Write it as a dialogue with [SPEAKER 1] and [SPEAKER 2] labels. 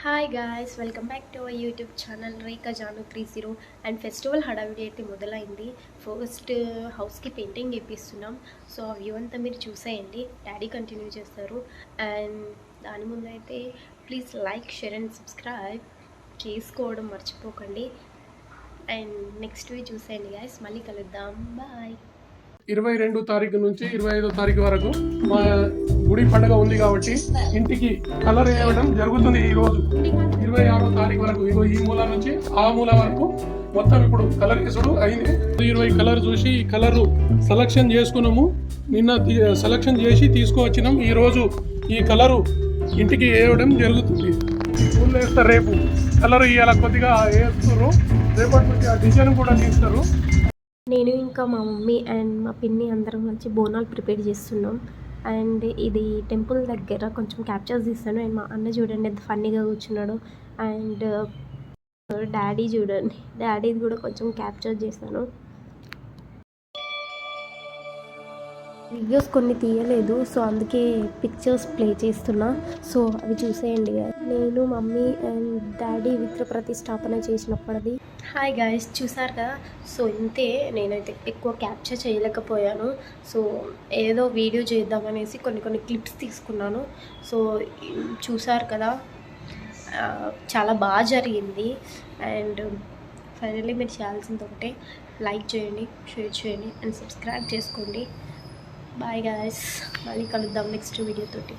[SPEAKER 1] Hi guys, welcome back to our YouTube channel Rekha Janu 30. And festival హడావిడి అయితే మొదలైంది. First హౌస్కి పెయింటింగ్ వేపిస్తున్నాం. సో ఆ వ్యూ అంతా మీరు చూసేయండి, డాడీ కంటిన్యూ చేస్తారు. అండ్ దాని ముందు అయితే please like, share and subscribe చేసుకోవడం మర్చిపోకండి. అండ్ నెక్స్ట్ వీ చూసేయండి గాయస్, మళ్ళీ కలుద్దాం, బాయ్.
[SPEAKER 2] 22 తారీఖు నుంచి 25 తారీఖు వరకు మా గుడి పండుగ ఉంది కాబట్టి ఇంటికి కలర్ వేయడం జరుగుతుంది. ఈ రోజు 26 తారీఖు వరకు ఇగో ఈ మూల నుంచి ఆ మూల వరకు మొత్తం ఇప్పుడు కలర్ వేసుడు అయింది. 20 కలర్ చూసి ఈ కలర్ సెలక్షన్ చేసుకున్నాము. నిన్న సెలక్షన్ చేసి తీసుకువచ్చినాం. ఈ రోజు ఈ కలరు ఇంటికి వేయడం జరుగుతుంది. ఊళ్ళో వేస్తారు, రేపు కలర్ ఇవాళ కొద్దిగా వేస్తారు, రేపటి నుంచి ఆ డిజైన్ కూడా తీస్తారు.
[SPEAKER 1] నేను ఇంకా మా మమ్మీ అండ్ మా పిన్ని అందరం కలిసి బోనాలు ప్రిపేర్ చేస్తున్నాం. అండ్ ఇది టెంపుల్ దగ్గర కొంచెం క్యాప్చర్స్ తీస్తాను. అండ్ మా అన్న చూడండి ఎంత ఫన్నీగా కూర్చున్నాడు. అండ్ డాడీ చూడండి, డాడీది కూడా కొంచెం క్యాప్చర్ చేశాను. వీడియోస్ కొన్ని తీయలేదు, సో అందుకే పిక్చర్స్ ప్లే చేస్తున్నా. సో అవి చూసేయండి. నేను మమ్మీ అండ్ డాడీ విగ్రహ ప్రతిష్టాపన చేసినప్పటిది. హాయ్ గాయస్, చూసారు కదా. సో ఇంతే, నేనైతే ఎక్కువ క్యాప్చర్ చేయలేకపోయాను. సో ఏదో వీడియో చేద్దామనేసి కొన్ని క్లిప్స్ తీసుకున్నాను. సో చూసారు కదా, చాలా బాగా జరిగింది. అండ్ ఫైనల్లీ మీరు చేయాల్సింది ఒకటే, లైక్ చేయండి, షేర్ చేయండి అండ్ సబ్స్క్రైబ్ చేసుకోండి. బాయ్ గాయస్, మళ్ళీ కలుద్దాం నెక్స్ట్ వీడియో తోటి.